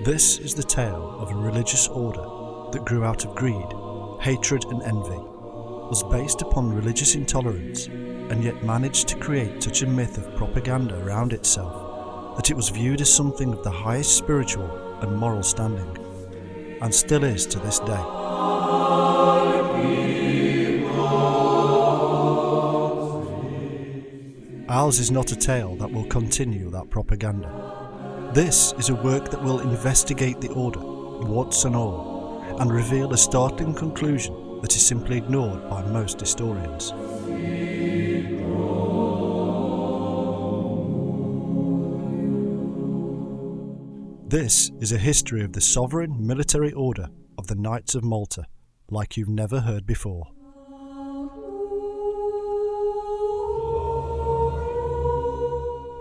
This is the tale of a religious order that grew out of greed, hatred and envy, was based upon religious intolerance, and yet managed to create such a myth of propaganda around itself that it was viewed as something of the highest spiritual and moral standing, and still is to this day. Ours is not a tale that will continue that propaganda. This is a work that will investigate the order, warts and all, and reveal a startling conclusion that is simply ignored by most historians. This is a history of the sovereign military order of the Knights of Malta, like you've never heard before.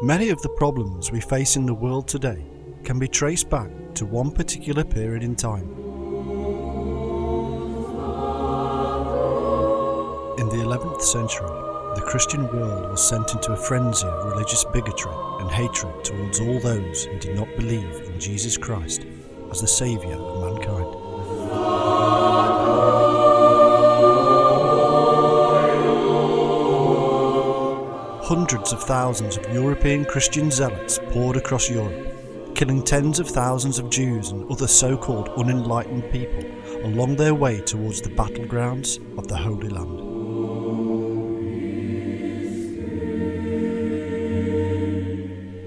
Many of the problems we face in the world today can be traced back to one particular period in time. In the 11th century, the Christian world was sent into a frenzy of religious bigotry and hatred towards all those who did not believe in Jesus Christ as the Saviour of mankind. Hundreds of thousands of European Christian zealots poured across Europe, killing tens of thousands of Jews and other so-called unenlightened people along their way towards the battlegrounds of the Holy Land.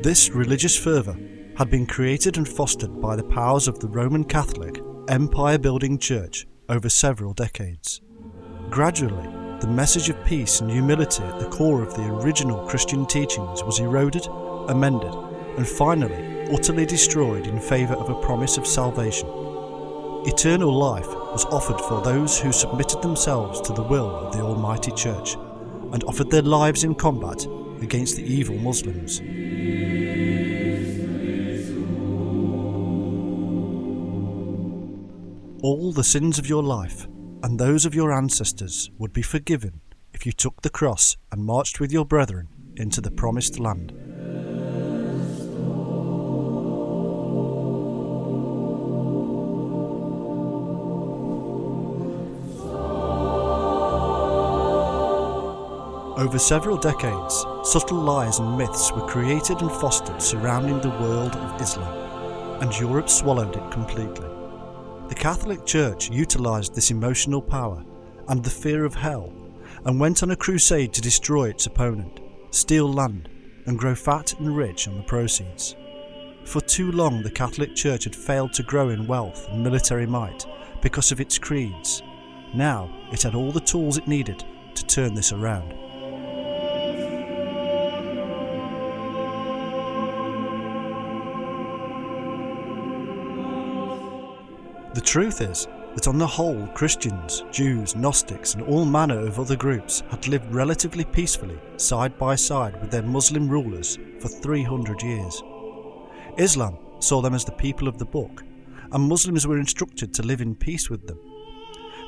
This religious fervour had been created and fostered by the powers of the Roman Catholic empire-building church over several decades. Gradually, the message of peace and humility at the core of the original Christian teachings was eroded, amended, and finally utterly destroyed in favour of a promise of salvation. Eternal life was offered for those who submitted themselves to the will of the Almighty Church and offered their lives in combat against the evil Muslims. All the sins of your life and those of your ancestors would be forgiven if you took the cross and marched with your brethren into the promised land. Over several decades, subtle lies and myths were created and fostered surrounding the world of Islam, and Europe swallowed it completely. The Catholic Church utilised this emotional power and the fear of hell and went on a crusade to destroy its opponent, steal land and grow fat and rich on the proceeds. For too long the Catholic Church had failed to grow in wealth and military might because of its creeds. Now it had all the tools it needed to turn this around. The truth is that on the whole, Christians, Jews, Gnostics and all manner of other groups had lived relatively peacefully side by side with their Muslim rulers for 300 years. Islam saw them as the people of the book, and Muslims were instructed to live in peace with them.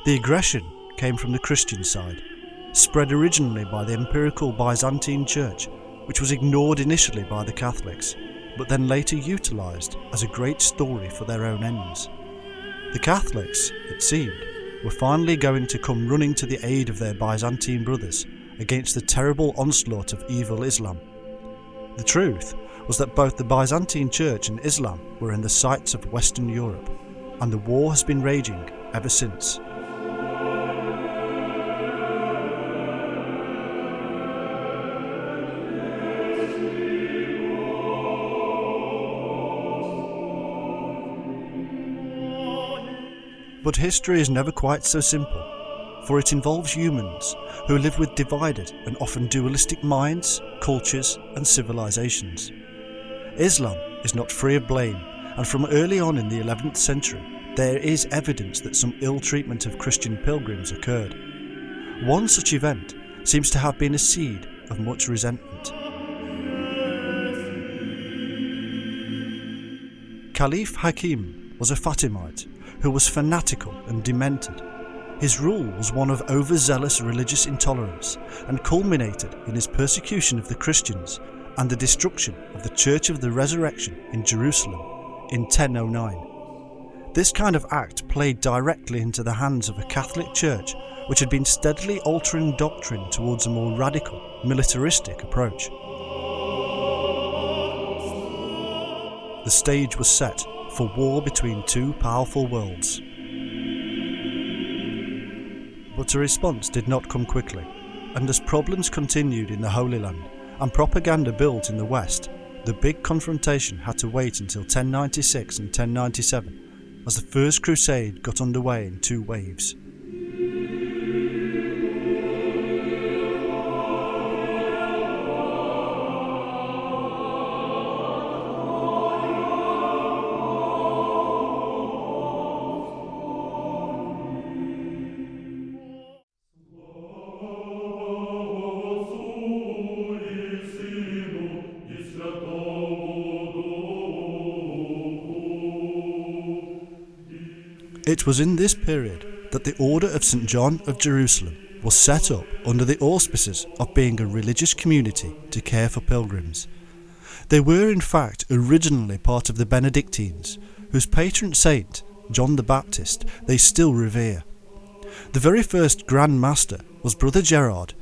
The aggression came from the Christian side, spread originally by the empirical Byzantine Church, which was ignored initially by the Catholics, but then later utilised as a great story for their own ends. The Catholics, it seemed, were finally going to come running to the aid of their Byzantine brothers against the terrible onslaught of evil Islam. The truth was that both the Byzantine Church and Islam were in the sights of Western Europe, and the war has been raging ever since. But history is never quite so simple, for it involves humans who live with divided and often dualistic minds, cultures and civilizations. Islam is not free of blame, and from early on in the 11th century there is evidence that some ill treatment of Christian pilgrims occurred. One such event seems to have been a seed of much resentment. Caliph Hakim was a Fatimite who was fanatical and demented. His rule was one of overzealous religious intolerance and culminated in his persecution of the Christians and the destruction of the Church of the Resurrection in Jerusalem in 1009. This kind of act played directly into the hands of a Catholic Church which had been steadily altering doctrine towards a more radical, militaristic approach. The stage was set for war between two powerful worlds. But a response did not come quickly, and as problems continued in the Holy Land and propaganda built in the West, the big confrontation had to wait until 1096 and 1097, as the First Crusade got underway in two waves. It was in this period that the Order of St. John of Jerusalem was set up under the auspices of being a religious community to care for pilgrims. They were in fact originally part of the Benedictines, whose patron saint, John the Baptist, they still revere. The very first Grand Master was Brother Gerard,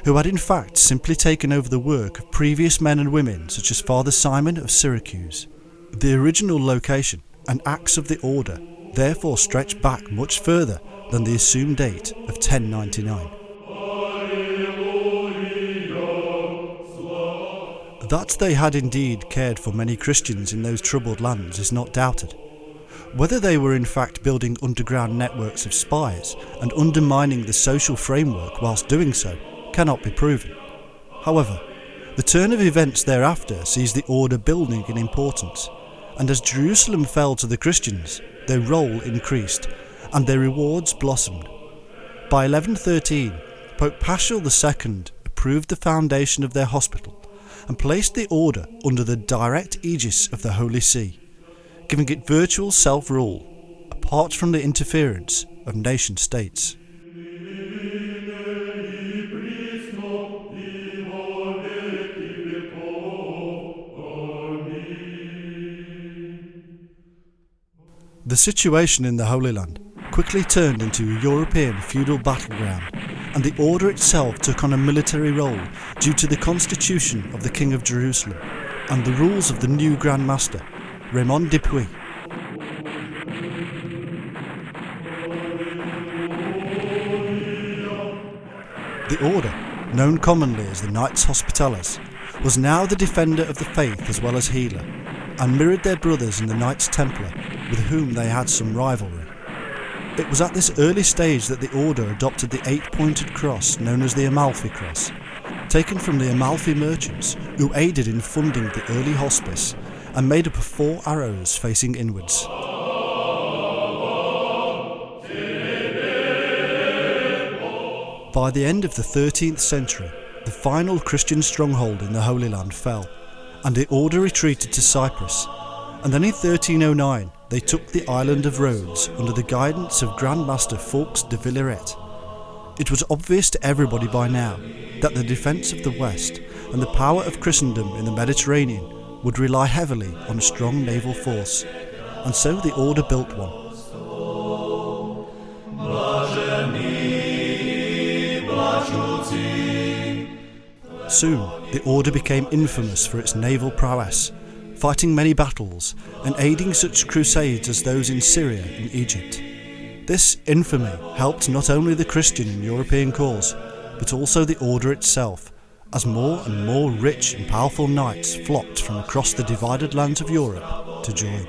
who had in fact simply taken over the work of previous men and women such as Father Simon of Syracuse. The original location and acts of the order therefore stretched back much further than the assumed date of 1099. That they had indeed cared for many Christians in those troubled lands is not doubted. Whether they were in fact building underground networks of spies and undermining the social framework whilst doing so cannot be proven. However, the turn of events thereafter sees the order building in importance, and as Jerusalem fell to the Christians, their role increased, and their rewards blossomed. By 1113, Pope Paschal II approved the foundation of their hospital and placed the order under the direct aegis of the Holy See, giving it virtual self-rule, apart from the interference of nation-states. The situation in the Holy Land quickly turned into a European feudal battleground, and the order itself took on a military role due to the constitution of the King of Jerusalem and the rules of the new Grand Master, Raymond de Puy. The order, known commonly as the Knights Hospitallers, was now the defender of the faith as well as healer, and mirrored their brothers in the Knights Templar, with whom they had some rivalry. It was at this early stage that the order adopted the 8-pointed cross known as the Amalfi Cross, taken from the Amalfi merchants who aided in funding the early hospice and made up of 4 arrows facing inwards. By the end of the 13th century, the final Christian stronghold in the Holy Land fell, and the order retreated to Cyprus, and then in 1309 they took the island of Rhodes under the guidance of Grand Master Fawkes de Villeret. It was obvious to everybody by now that the defence of the West and the power of Christendom in the Mediterranean would rely heavily on a strong naval force, and so the order built one. Soon the order became infamous for its naval prowess, fighting many battles and aiding such crusades as those in Syria and Egypt. This infamy helped not only the Christian and European cause, but also the order itself, as more and more rich and powerful knights flocked from across the divided lands of Europe to join.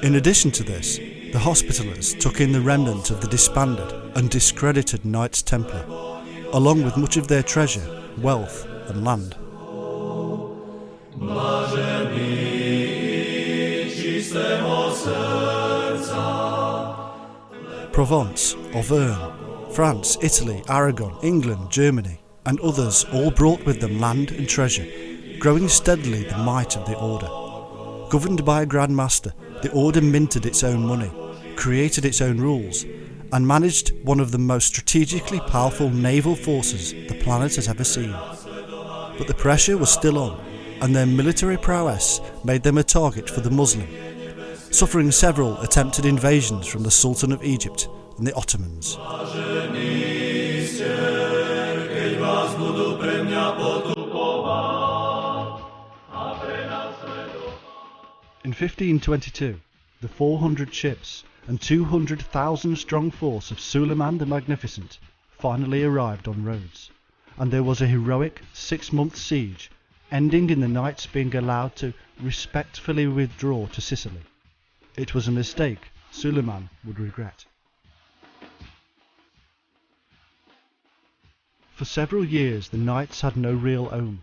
In addition to this, the Hospitallers took in the remnant of the disbanded and discredited Knights Templar, along with much of their treasure, wealth and land. Provence, Auvergne, France, Italy, Aragon, England, Germany and others all brought with them land and treasure, growing steadily the might of the order. Governed by a Grand Master, the order minted its own money, created its own rules, and managed one of the most strategically powerful naval forces the planet has ever seen. But the pressure was still on, and their military prowess made them a target for the Muslim, suffering several attempted invasions from the Sultan of Egypt and the Ottomans. In 1522, the 400 ships and 200,000 strong force of Suleiman the Magnificent finally arrived on Rhodes, and there was a heroic 6-month siege, ending in the knights being allowed to respectfully withdraw to Sicily. It was a mistake Suleiman would regret. For several years the knights had no real home,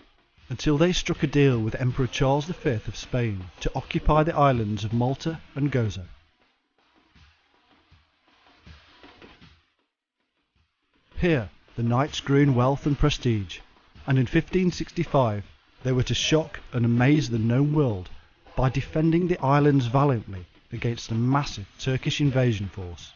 until they struck a deal with Emperor Charles V of Spain to occupy the islands of Malta and Gozo. Here the knights grew in wealth and prestige, and in 1565 they were to shock and amaze the known world by defending the islands valiantly against a massive Turkish invasion force.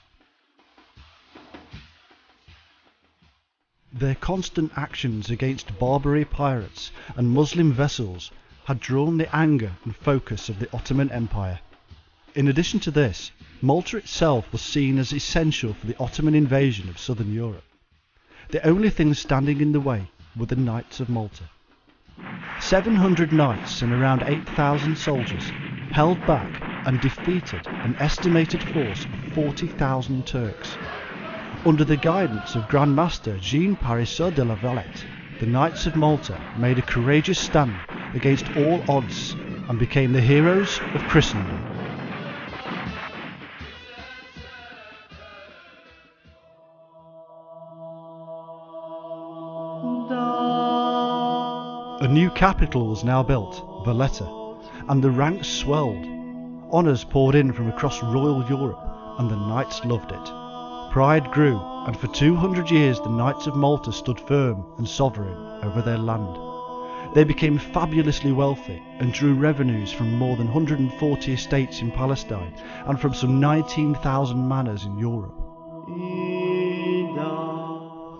Their constant actions against Barbary pirates and Muslim vessels had drawn the anger and focus of the Ottoman Empire. In addition to this, Malta itself was seen as essential for the Ottoman invasion of southern Europe. The only things standing in the way were the Knights of Malta. 700 knights and around 8,000 soldiers held back and defeated an estimated force of 40,000 Turks. Under the guidance of Grand Master Jean Parisot de la Valette, the Knights of Malta made a courageous stand against all odds and became the heroes of Christendom. A new capital was now built, Valletta, and the ranks swelled. Honours poured in from across royal Europe, and the knights loved it. Pride grew, and for 200 years the Knights of Malta stood firm and sovereign over their land. They became fabulously wealthy and drew revenues from more than 140 estates in Palestine and from some 19,000 manors in Europe.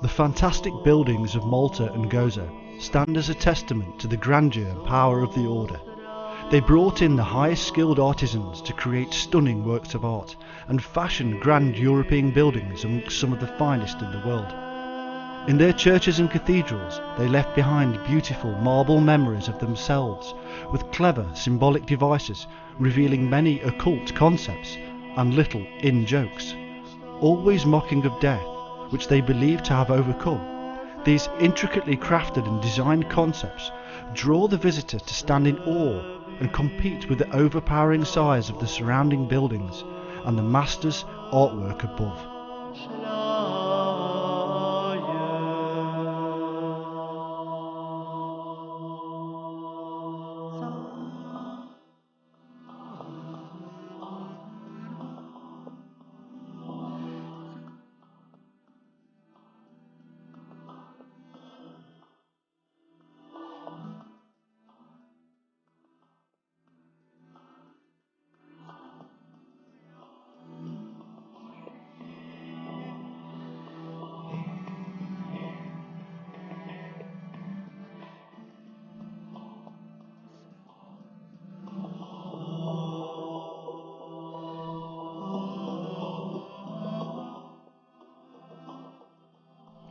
The fantastic buildings of Malta and Gozo stand as a testament to the grandeur and power of the order. They brought in the highest skilled artisans to create stunning works of art and fashion grand European buildings amongst some of the finest in the world. In their churches and cathedrals they left behind beautiful marble memories of themselves, with clever symbolic devices revealing many occult concepts and little in-jokes, always mocking of death, which they believed to have overcome. These intricately crafted and designed concepts draw the visitor to stand in awe and compete with the overpowering size of the surrounding buildings and the master's artwork above.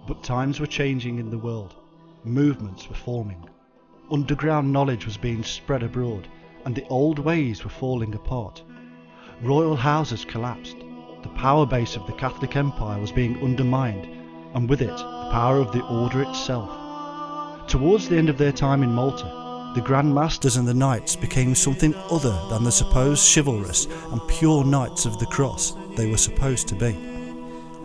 But times were changing in the world. Movements were forming. Underground knowledge was being spread abroad, and the old ways were falling apart. Royal houses collapsed. The power base of the Catholic Empire was being undermined, and with it the power of the order itself. Towards the end of their time in Malta, the Grand Masters and the Knights became something other than the supposed chivalrous and pure Knights of the Cross they were supposed to be.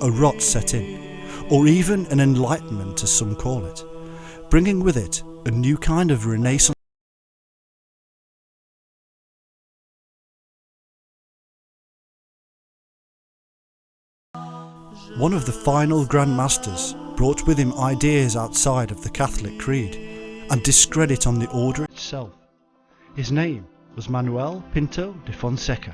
A rot set in, or even an enlightenment as some call it, bringing with it a new kind of renaissance. One of the final Grand Masters brought with him ideas outside of the Catholic creed and discredit on the order itself. His name was Manuel Pinto de Fonseca.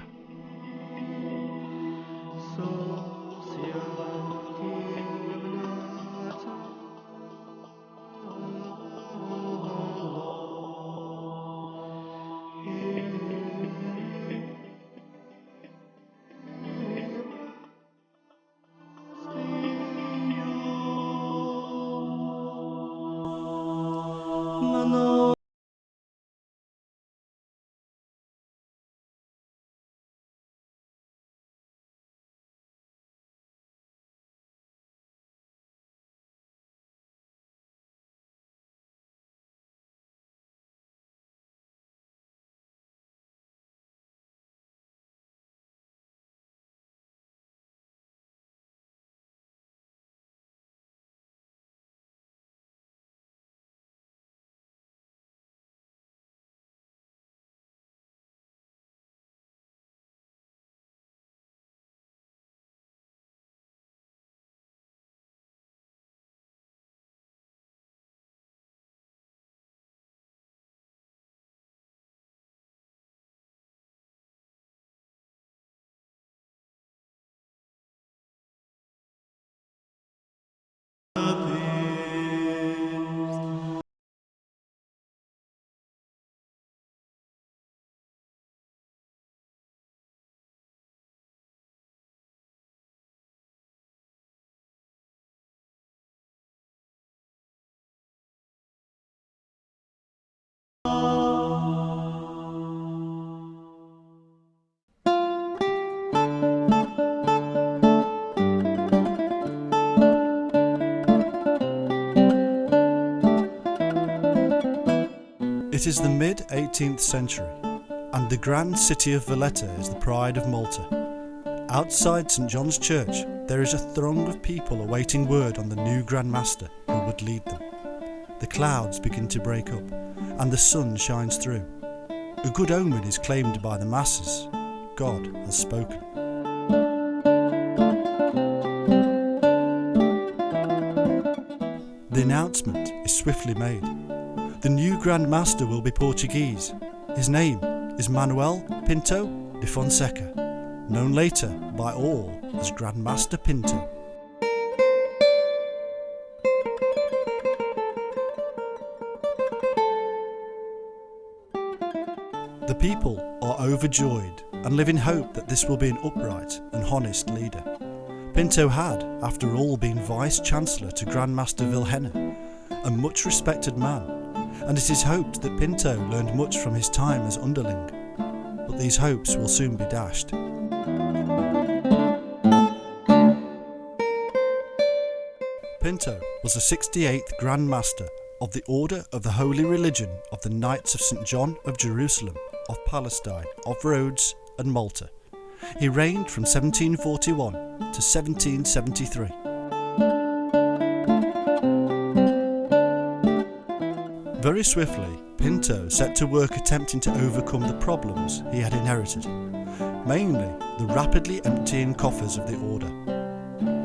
It is the mid-18th century, and the grand city of Valletta is the pride of Malta. Outside St John's Church, there is a throng of people awaiting word on the new Grand Master who would lead them. The clouds begin to break up, and the sun shines through. A good omen is claimed by the masses. God has spoken. The announcement is swiftly made. The new Grand Master will be Portuguese. His name is Manuel Pinto de Fonseca, known later by all as Grand Master Pinto. The people are overjoyed and live in hope that this will be an upright and honest leader. Pinto had, after all, been Vice-Chancellor to Grand Master Vilhena, a much respected man, and it is hoped that Pinto learned much from his time as underling. But these hopes will soon be dashed. Pinto was the 68th Grand Master of the Order of the Holy Religion of the Knights of St John of Jerusalem, of Palestine, of Rhodes and Malta. He reigned from 1741 to 1773. Very swiftly, Pinto set to work attempting to overcome the problems he had inherited, mainly the rapidly emptying coffers of the order.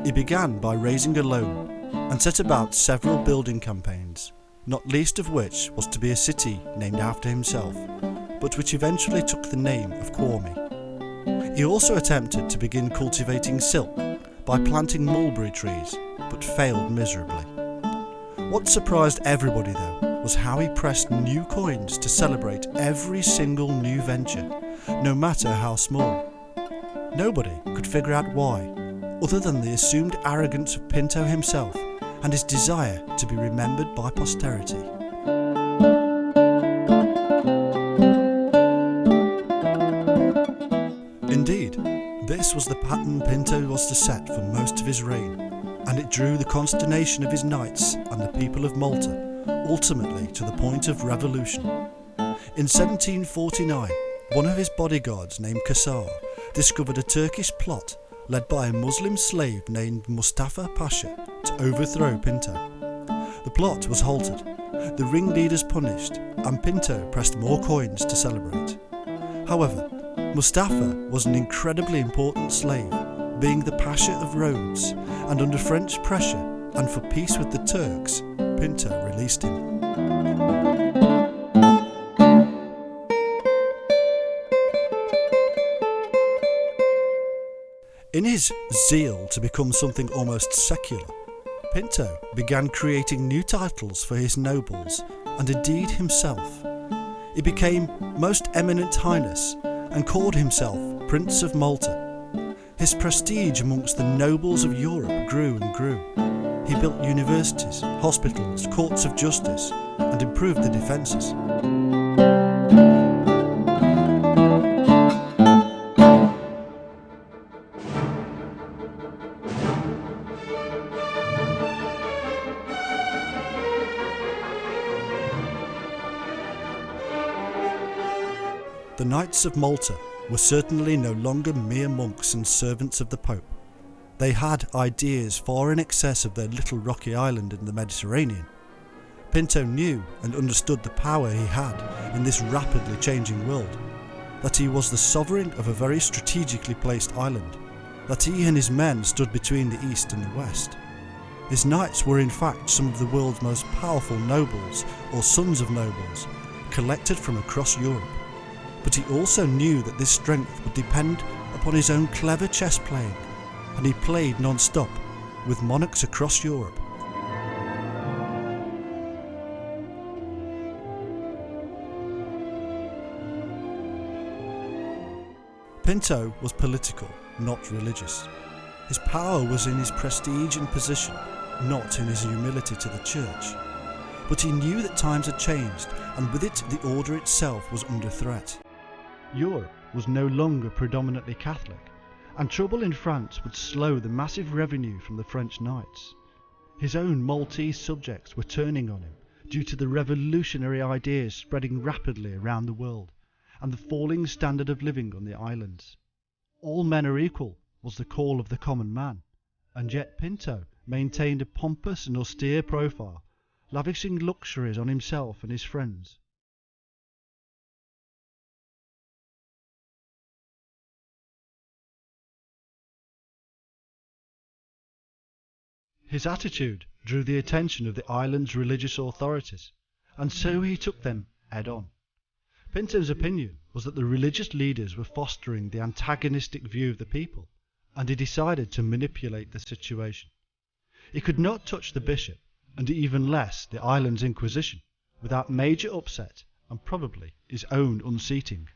He began by raising a loan and set about several building campaigns, not least of which was to be a city named after himself, but which eventually took the name of Cuormi. He also attempted to begin cultivating silk by planting mulberry trees, but failed miserably. What surprised everybody though was how he pressed new coins to celebrate every single new venture, no matter how small. Nobody could figure out why, other than the assumed arrogance of Pinto himself and his desire to be remembered by posterity. Indeed, this was the pattern Pinto was to set for most of his reign, and it drew the consternation of his knights and the people of Malta, ultimately to the point of revolution. In 1749, one of his bodyguards named Kassar discovered a Turkish plot led by a Muslim slave named Mustafa Pasha to overthrow Pinto. The plot was halted, the ringleaders punished, and Pinto pressed more coins to celebrate. However, Mustafa was an incredibly important slave, being the Pasha of Rhodes, and under French pressure and for peace with the Turks, Pinto released him. In his zeal to become something almost secular, Pinto began creating new titles for his nobles and indeed himself. He became Most Eminent Highness and called himself Prince of Malta. His prestige amongst the nobles of Europe grew and grew. He built universities, hospitals, courts of justice, and and improved the defences. The Knights of Malta were certainly no longer mere monks and servants of the Pope. They had ideas far in excess of their little rocky island in the Mediterranean. Pinto knew and understood the power he had in this rapidly changing world, that he was the sovereign of a very strategically placed island, that he and his men stood between the East and the West. His knights were in fact some of the world's most powerful nobles, or sons of nobles, collected from across Europe. But he also knew that this strength would depend upon his own clever chess playing, and he played non-stop with monarchs across Europe. Pinto was political, not religious. His power was in his prestige and position, not in his humility to the church. But he knew that times had changed, and with it the order itself was under threat. Europe was no longer predominantly Catholic, and trouble in France would slow the massive revenue from the French knights. His own Maltese subjects were turning on him due to the revolutionary ideas spreading rapidly around the world, and the falling standard of living on the islands. All men are equal was the call of the common man, and yet Pinto maintained a pompous and austere profile, lavishing luxuries on himself and his friends. His attitude drew the attention of the island's religious authorities, and so he took them head-on. Pinto's opinion was that the religious leaders were fostering the antagonistic view of the people, and he decided to manipulate the situation. He could not touch the bishop, and even less the island's Inquisition, without major upset and probably his own unseating.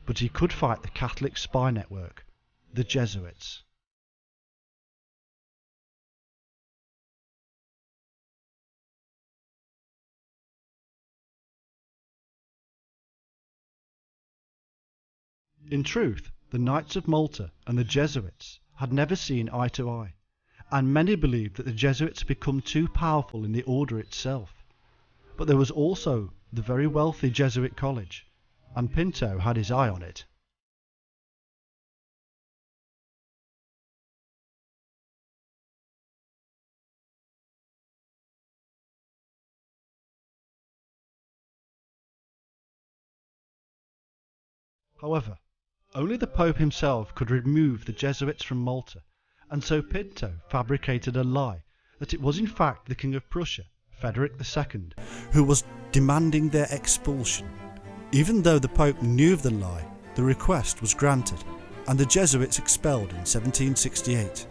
But he could fight the Catholic spy network, the Jesuits. In truth, the Knights of Malta and the Jesuits had never seen eye to eye, and many believed that the Jesuits had become too powerful in the order itself. But there was also the very wealthy Jesuit college, and Pinto had his eye on it. However, only the Pope himself could remove the Jesuits from Malta, and so Pinto fabricated a lie that it was in fact the King of Prussia, Frederick II, who was demanding their expulsion. Even though the Pope knew of the lie, the request was granted, and the Jesuits expelled in 1768.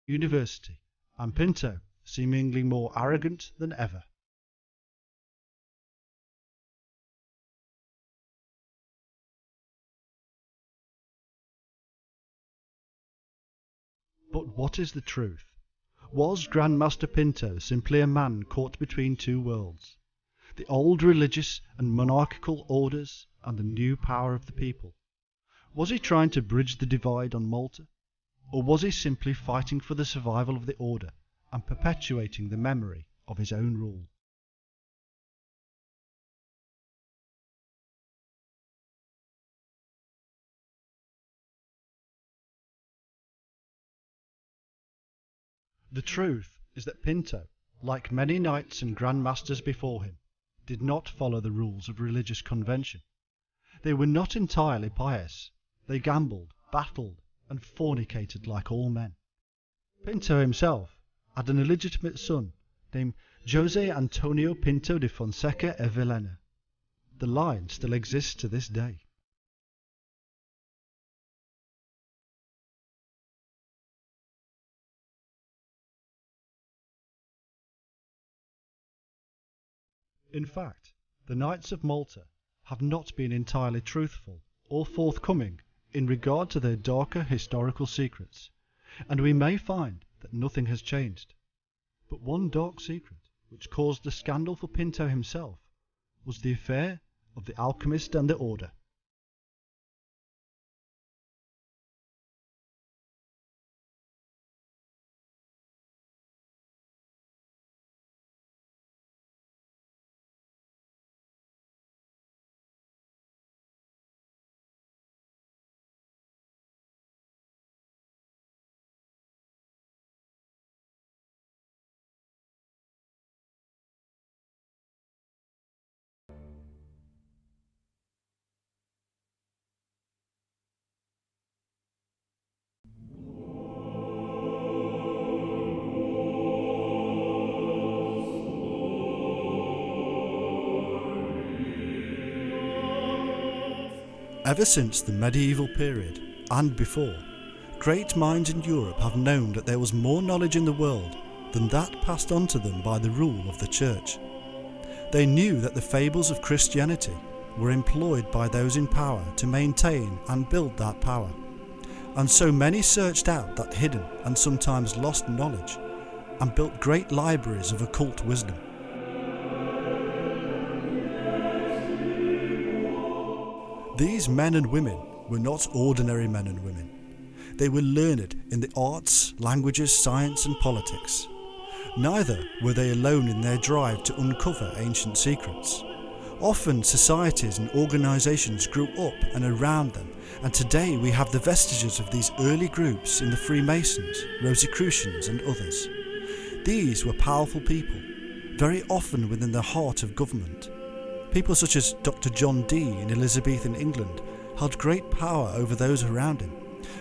University, and Pinto seemingly more arrogant than ever. But what is the truth? Was Grandmaster Pinto simply a man caught between two worlds, the old religious and monarchical orders and the new power of the people? Was he trying to bridge the divide on Malta? Or was he simply fighting for the survival of the order and perpetuating the memory of his own rule? The truth is that Pinto, like many knights and grandmasters before him, did not follow the rules of religious convention. They were not entirely pious. They gambled, battled, and fornicated like all men. Pinto himself had an illegitimate son named José Antonio Pinto de Fonseca e Villena. The line still exists to this day. In fact, the Knights of Malta have not been entirely truthful or forthcoming in regard to their darker historical secrets, and we may find that nothing has changed. But one dark secret, which caused the scandal for Pinto himself, was the affair of the Alchemist and the Order. Ever since the medieval period, and before, great minds in Europe have known that there was more knowledge in the world than that passed on to them by the rule of the Church. They knew that the fables of Christianity were employed by those in power to maintain and build that power, and so many searched out that hidden and sometimes lost knowledge, and built great libraries of occult wisdom. These men and women were not ordinary men and women. They were learned in the arts, languages, science and politics. Neither were they alone in their drive to uncover ancient secrets. Often societies and organisations grew up and around them, and today we have the vestiges of these early groups in the Freemasons, Rosicrucians and others. These were powerful people, very often within the heart of government. People such as Dr. John Dee in Elizabethan England held great power over those around him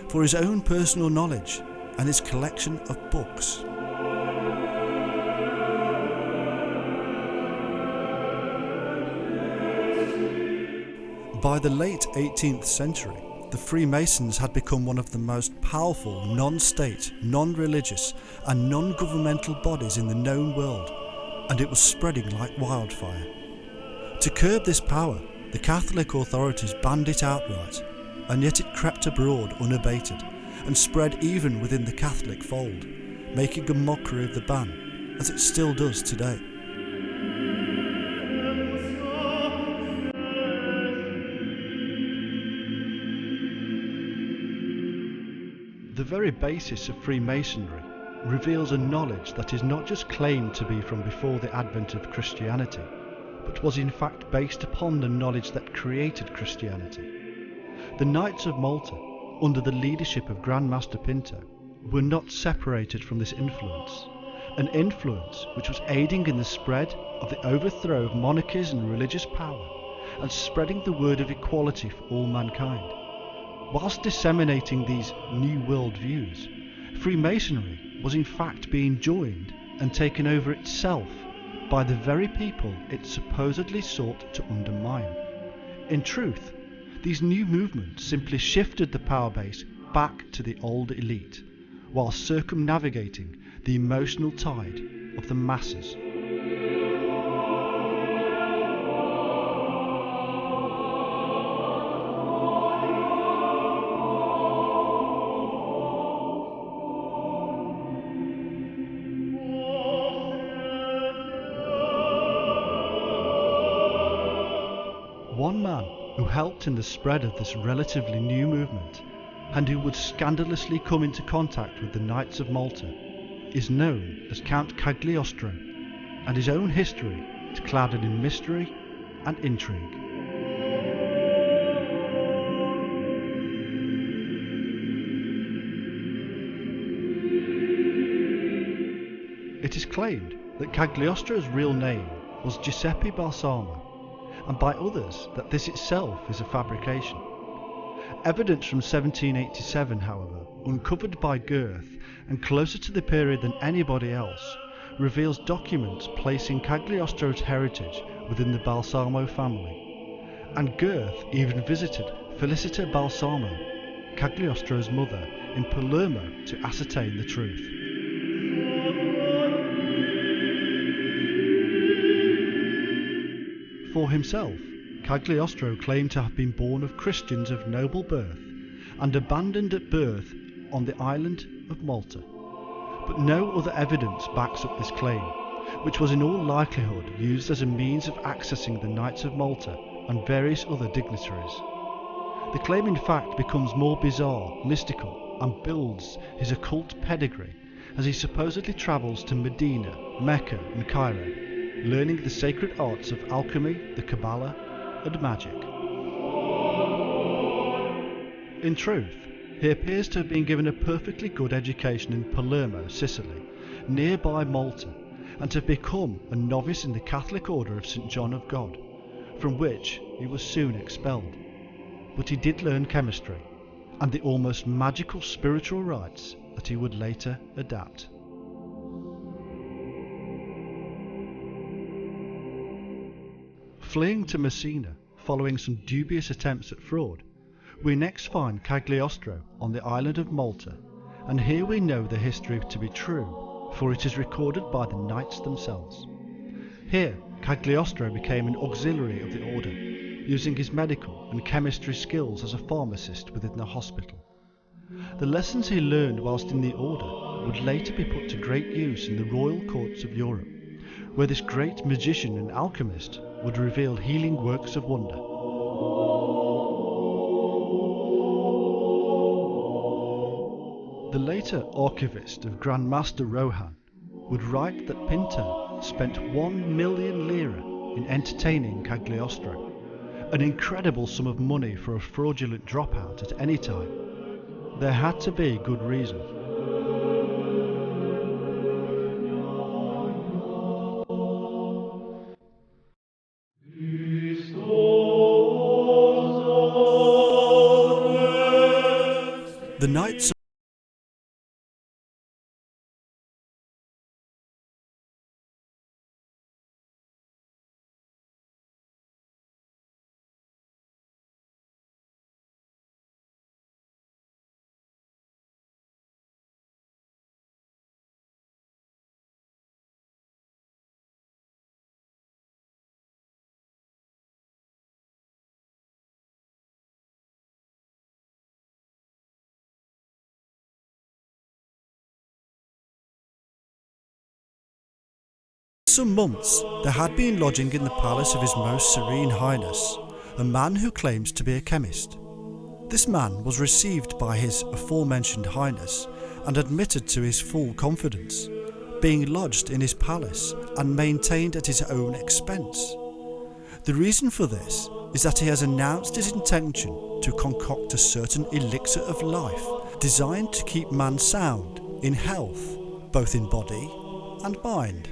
for his own personal knowledge and his collection of books. By the late 18th century, the Freemasons had become one of the most powerful non-state, non-religious and non-governmental bodies in the known world, and it was spreading like wildfire. To curb this power, the Catholic authorities banned it outright, and yet it crept abroad unabated and spread even within the Catholic fold, making a mockery of the ban, as it still does today. The very basis of Freemasonry reveals a knowledge that is not just claimed to be from before the advent of Christianity, but was in fact based upon the knowledge that created Christianity. The Knights of Malta, under the leadership of Grand Master Pinto, were not separated from this influence, an influence which was aiding in the spread of the overthrow of monarchies and religious power, and spreading the word of equality for all mankind. Whilst disseminating these New World views, Freemasonry was in fact being joined and taken over itself by the very people it supposedly sought to undermine. In truth, these new movements simply shifted the power base back to the old elite, while circumnavigating the emotional tide of the masses. One man who helped in the spread of this relatively new movement, and who would scandalously come into contact with the Knights of Malta, is known as Count Cagliostro, and his own history is clouded in mystery and intrigue. It is claimed that Cagliostro's real name was Giuseppe Balsamo, and by others that this itself is a fabrication. Evidence from 1787, however, uncovered by Goethe and closer to the period than anybody else, reveals documents placing Cagliostro's heritage within the Balsamo family, and Goethe even visited Felicita Balsamo, Cagliostro's mother, in Palermo to ascertain the truth. For himself, Cagliostro claimed to have been born of Christians of noble birth and abandoned at birth on the island of Malta. But no other evidence backs up this claim, which was in all likelihood used as a means of accessing the Knights of Malta and various other dignitaries. The claim in fact becomes more bizarre, mystical, and builds his occult pedigree as he supposedly travels to Medina, Mecca and Cairo, learning the sacred arts of alchemy, the Kabbalah and magic. In truth, he appears to have been given a perfectly good education in Palermo, Sicily, nearby Malta, and to have become a novice in the Catholic Order of St. John of God, from which he was soon expelled. But he did learn chemistry, and the almost magical spiritual rites that he would later adapt. Fleeing to Messina, following some dubious attempts at fraud, we next find Cagliostro on the island of Malta, and here we know the history to be true, for it is recorded by the knights themselves. Here, Cagliostro became an auxiliary of the order, using his medical and chemistry skills as a pharmacist within the hospital. The lessons he learned whilst in the order would later be put to great use in the royal courts of Europe, where this great magician and alchemist would reveal healing works of wonder. The later archivist of Grand Master Rohan would write that Pinto spent 1 million lira in entertaining Cagliostro, an incredible sum of money for a fraudulent dropout at any time. There had to be good reason. The Knights some months there had been lodging in the palace of His Most Serene Highness a man who claims to be a chemist. This man was received by His aforementioned Highness and admitted to his full confidence, being lodged in his palace and maintained at his own expense. The reason for this is that he has announced his intention to concoct a certain elixir of life designed to keep man sound in health, both in body and mind.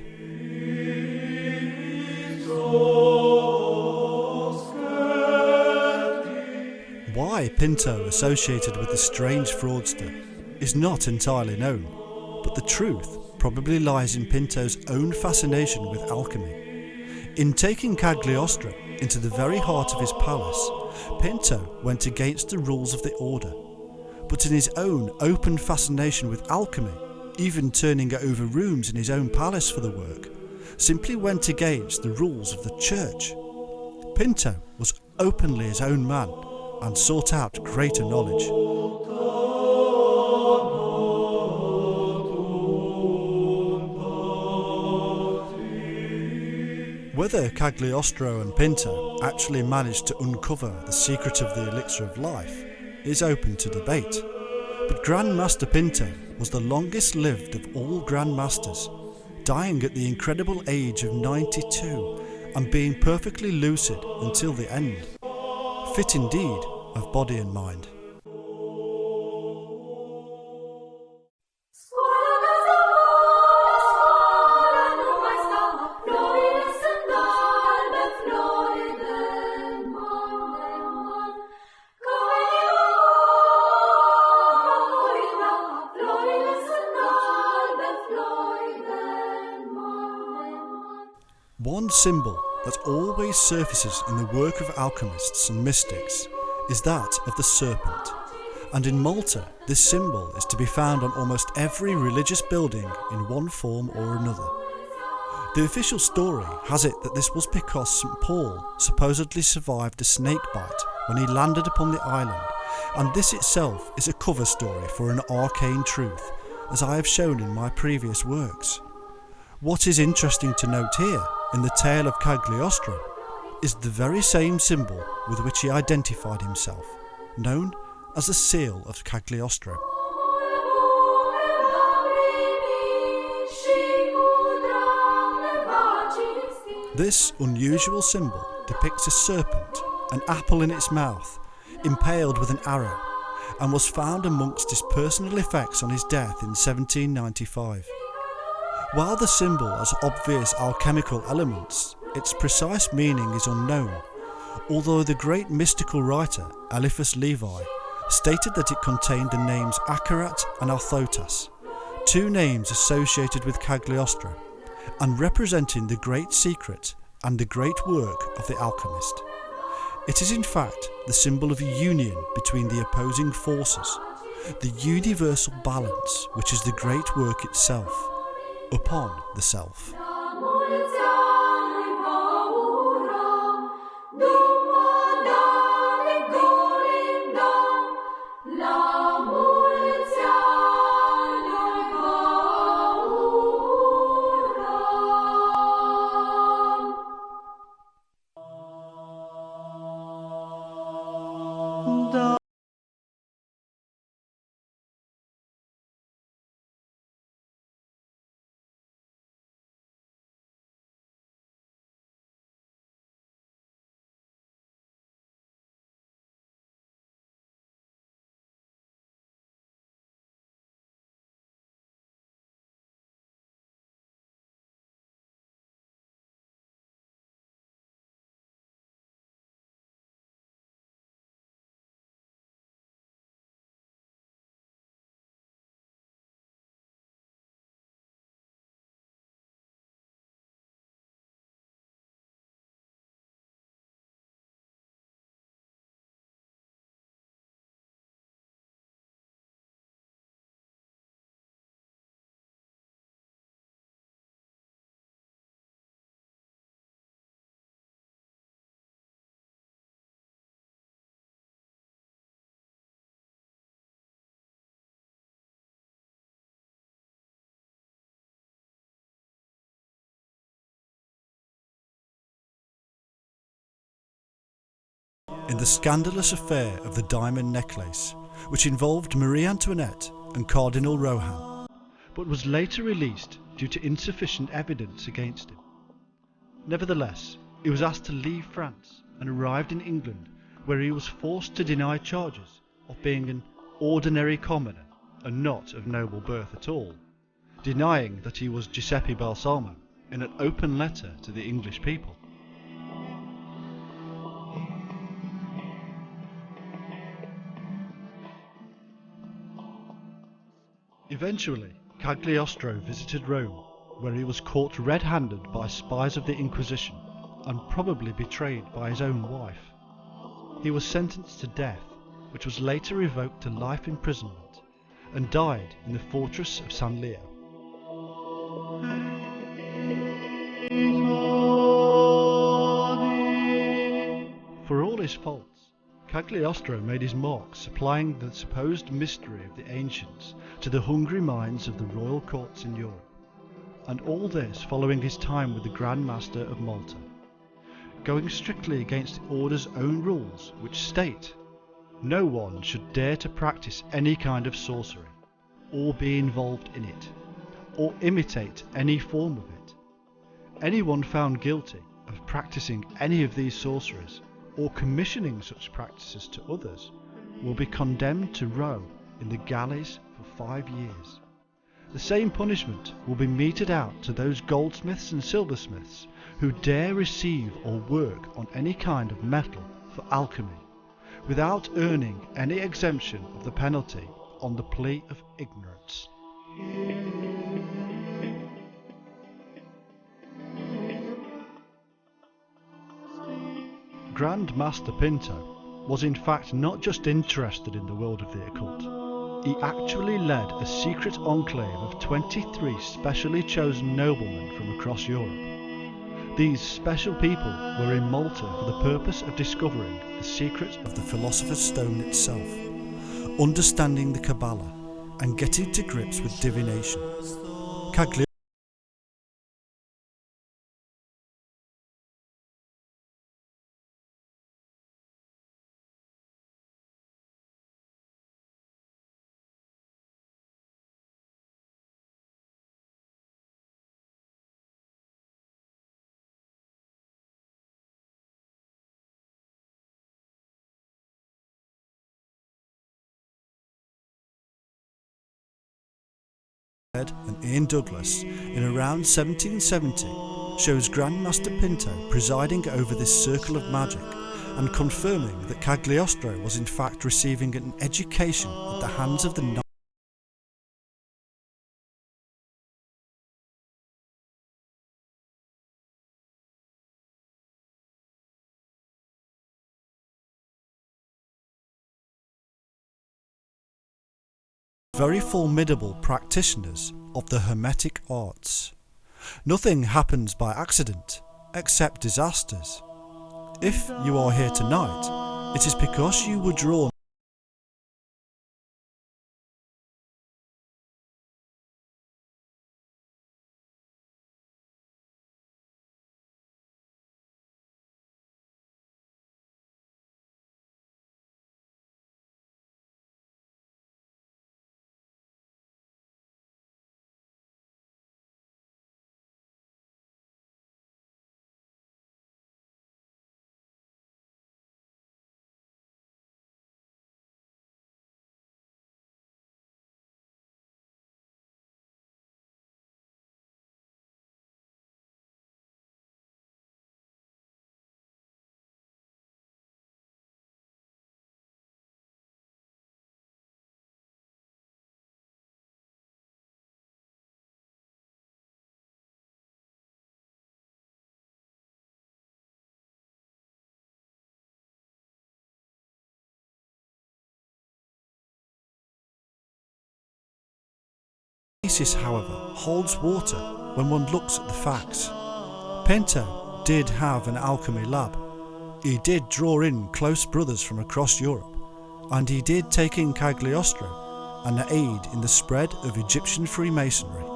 Why Pinto associated with the strange fraudster is not entirely known, but the truth probably lies in Pinto's own fascination with alchemy. In taking Cagliostro into the very heart of his palace, Pinto went against the rules of the order, but in his own open fascination with alchemy, even turning over rooms in his own palace for the work, simply went against the rules of the church. Pinto was openly his own man and sought out greater knowledge. Whether Cagliostro and Pinto actually managed to uncover the secret of the elixir of life is open to debate, but Grand Master Pinto was the longest lived of all Grand Masters, dying at the incredible age of 92 and being perfectly lucid until the end, fit indeed of body and mind. One symbol that always surfaces in the work of alchemists and mystics is that of the serpent, and in Malta this symbol is to be found on almost every religious building in one form or another. The official story has it that this was because St. Paul supposedly survived a snake bite when he landed upon the island, and this itself is a cover story for an arcane truth, as I have shown in my previous works. What is interesting to note here, in the tale of Cagliostro, is the very same symbol with which he identified himself, known as the seal of Cagliostro. This unusual symbol depicts a serpent, an apple in its mouth, impaled with an arrow, and was found amongst his personal effects on his death in 1795. While the symbol has obvious alchemical elements, its precise meaning is unknown, although the great mystical writer Eliphas Levi stated that it contained the names Akarat and Althotas, two names associated with Cagliostro, and representing the great secret and the great work of the alchemist. It is in fact the symbol of a union between the opposing forces, the universal balance which is the great work itself, upon the self. In the scandalous affair of the diamond necklace, which involved Marie Antoinette and Cardinal Rohan, but was later released due to insufficient evidence against him. Nevertheless, he was asked to leave France and arrived in England, where he was forced to deny charges of being an ordinary commoner and not of noble birth at all, denying that he was Giuseppe Balsamo in an open letter to the English people. Eventually, Cagliostro visited Rome, where he was caught red-handed by spies of the Inquisition and probably betrayed by his own wife. He was sentenced to death, which was later revoked to life imprisonment, and died in the fortress of San Leo. For all his faults, Cagliostro made his mark supplying the supposed mystery of the ancients to the hungry minds of the royal courts in Europe, and all this following his time with the Grand Master of Malta, going strictly against the order's own rules, which state no one should dare to practice any kind of sorcery, or be involved in it, or imitate any form of it. Anyone found guilty of practicing any of these sorceries, or commissioning such practices to others, will be condemned to row in the galleys for 5 years. The same punishment will be meted out to those goldsmiths and silversmiths who dare receive or work on any kind of metal for alchemy, without earning any exemption of the penalty on the plea of ignorance. Grand Master Pinto was in fact not just interested in the world of the occult, He actually led a secret enclave of 23 specially chosen noblemen from across Europe. These special people were in Malta for the purpose of discovering the secret of the Philosopher's Stone itself, understanding the Kabbalah, and getting to grips with divination. Cagliostro and Ian Douglas in around 1770 shows Grandmaster Pinto presiding over this circle of magic and confirming that Cagliostro was in fact receiving an education at the hands of the very formidable practitioners of the Hermetic arts. Nothing happens by accident, except disasters. If you are here tonight, it is because you were drawn thesis, however, holds water when one looks at the facts. Pinto did have an alchemy lab. He did draw in close brothers from across Europe, and he did take in Cagliostro and aid in the spread of Egyptian Freemasonry.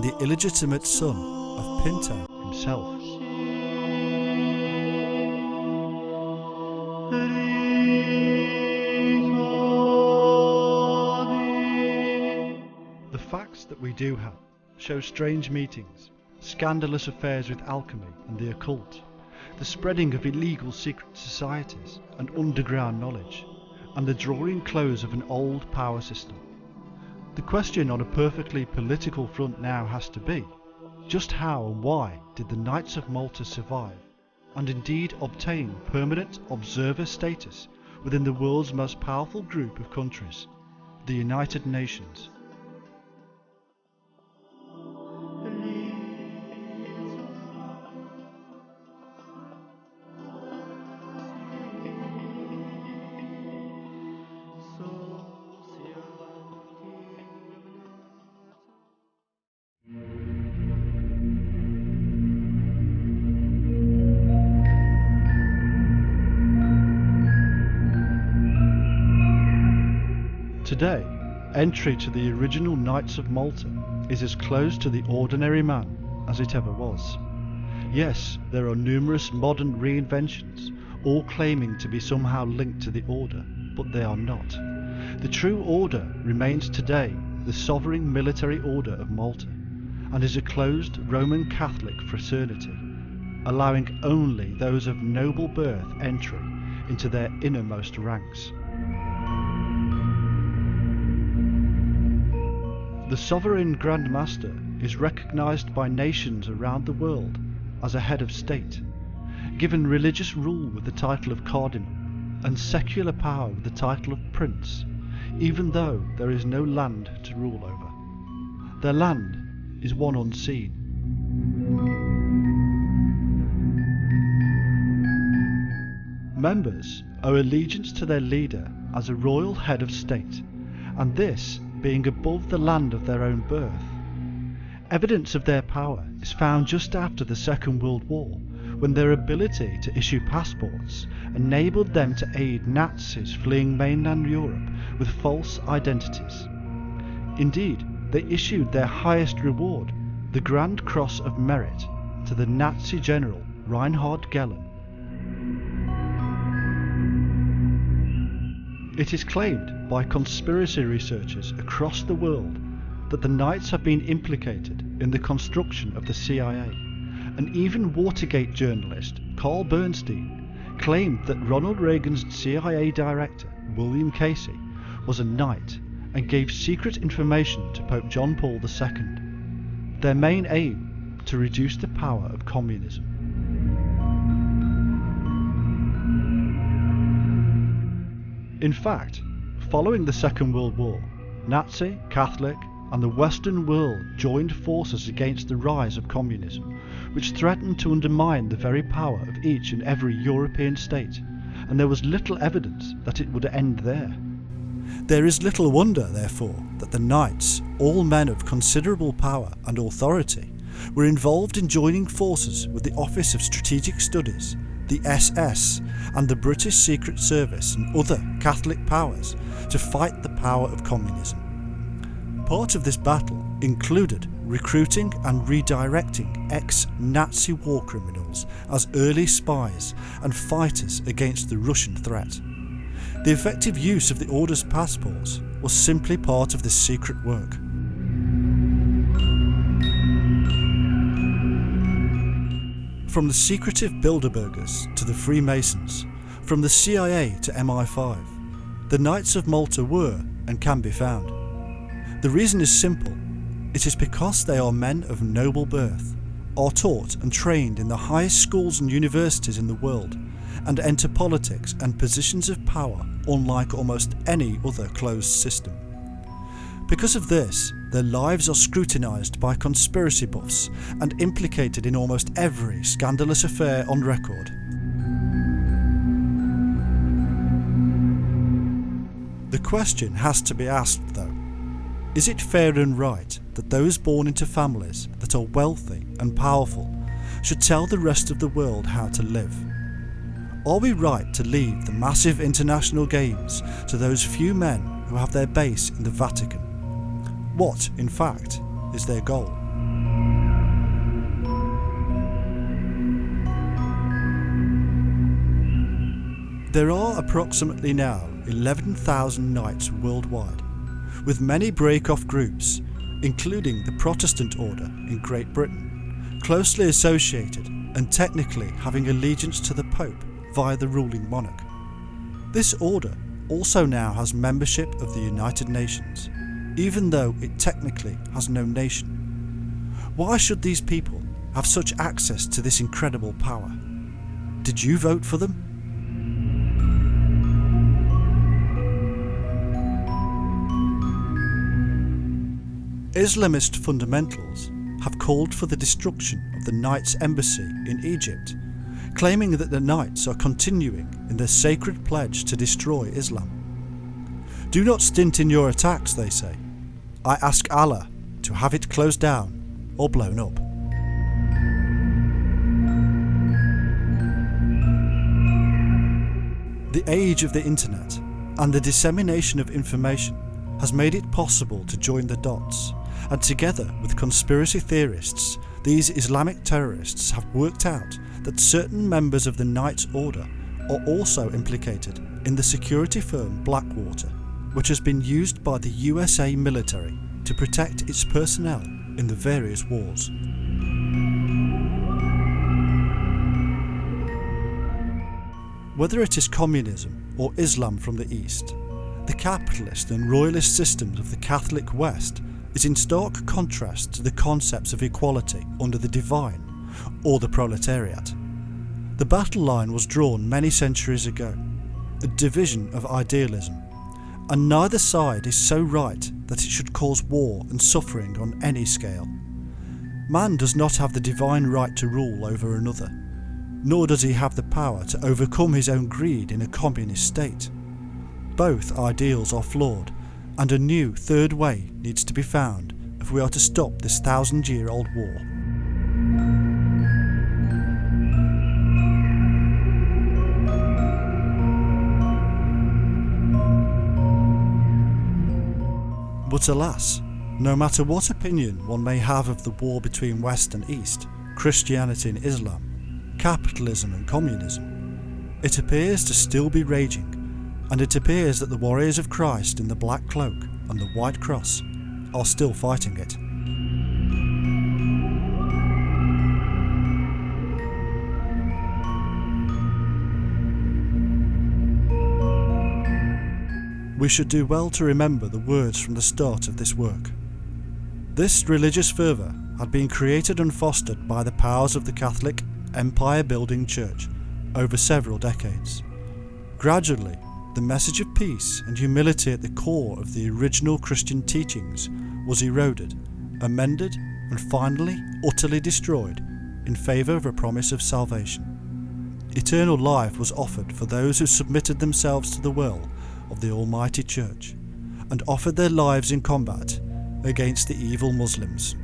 The illegitimate son of Pinto himself. The facts that we do have show strange meetings, scandalous affairs with alchemy and the occult, the spreading of illegal secret societies and underground knowledge, and the drawing close of an old power system. The question on a perfectly political front now has to be, just how and why did the Knights of Malta survive, and indeed obtain permanent observer status within the world's most powerful group of countries, the United Nations? Today, entry to the original Knights of Malta is as close to the ordinary man as it ever was. Yes, there are numerous modern reinventions, all claiming to be somehow linked to the order, but they are not. The true order remains today the sovereign military order of Malta, and is a closed Roman Catholic fraternity. allowing only those of noble birth entry into their innermost ranks. The sovereign Grand Master is recognised by nations around the world as a head of state, given religious rule with the title of Cardinal, and secular power with the title of Prince, even though there is no land to rule over. Their land is one unseen. Members owe allegiance to their leader as a royal head of state, and this being above the land of their own birth. Evidence of their power is found just after the Second World War, when their ability to issue passports enabled them to aid Nazis fleeing mainland Europe with false identities. Indeed, they issued their highest reward, the Grand Cross of Merit, to the Nazi general Reinhard Gehlen. It is claimed by conspiracy researchers across the world that the Knights have been implicated in the construction of the CIA, and even Watergate journalist Carl Bernstein claimed that Ronald Reagan's CIA director, William Casey, was a Knight and gave secret information to Pope John Paul II, their main aim to reduce the power of communism. In fact, following the Second World War, Nazi, Catholic, and the Western world joined forces against the rise of communism, which threatened to undermine the very power of each and every European state, and there was little evidence that it would end there. There is little wonder, therefore, that the Knights, all men of considerable power and authority, were involved in joining forces with the Office of Strategic Studies, the SS, and the British Secret Service and other Catholic powers to fight the power of communism. Part of this battle included recruiting and redirecting ex-Nazi war criminals as early spies and fighters against the Russian threat. The effective use of the Order's passports was simply part of this secret work. From the secretive Bilderbergers to the Freemasons, from the CIA to MI5, the Knights of Malta were and can be found. The reason is simple. It is because they are men of noble birth, are taught and trained in the highest schools and universities in the world, and enter politics and positions of power unlike almost any other closed system. Because of this, their lives are scrutinised by conspiracy buffs and implicated in almost every scandalous affair on record. The question has to be asked though, is it fair and right that those born into families that are wealthy and powerful should tell the rest of the world how to live? Are we right to leave the massive international games to those few men who have their base in the Vatican? What, in fact, is their goal? There are approximately now 11,000 Knights worldwide, with many break-off groups, including the Protestant Order in Great Britain, closely associated and technically having allegiance to the Pope via the ruling monarch. This order also now has membership of the United Nations, even though it technically has no nation. Why should these people have such access to this incredible power? Did you vote for them? Islamist fundamentals have called for the destruction of the Knights' embassy in Egypt, claiming that the Knights are continuing in their sacred pledge to destroy Islam. Do not stint in your attacks, they say. I ask Allah to have it closed down or blown up. The age of the internet and the dissemination of information has made it possible to join the dots, and together with conspiracy theorists, these Islamic terrorists have worked out that certain members of the Knights Order are also implicated in the security firm Blackwater, which has been used by the USA military to protect its personnel in the various wars. Whether it is communism or Islam from the East, the capitalist and royalist systems of the Catholic West is in stark contrast to the concepts of equality under the divine or the proletariat. The battle line was drawn many centuries ago, a division of idealism, and neither side is so right that it should cause war and suffering on any scale. Man does not have the divine right to rule over another, nor does he have the power to overcome his own greed in a communist state. Both ideals are flawed, and a new third way needs to be found if we are to stop this 1,000-year-old war. But alas, no matter what opinion one may have of the war between West and East, Christianity and Islam, capitalism and communism, it appears to still be raging, and it appears that the warriors of Christ in the black cloak and the white cross are still fighting it. We should do well to remember the words from the start of this work. This religious fervour had been created and fostered by the powers of the Catholic empire-building Church over several decades. Gradually, the message of peace and humility at the core of the original Christian teachings was eroded, amended, and finally utterly destroyed in favour of a promise of salvation. Eternal life was offered for those who submitted themselves to the will of the Almighty Church and offered their lives in combat against the evil Muslims.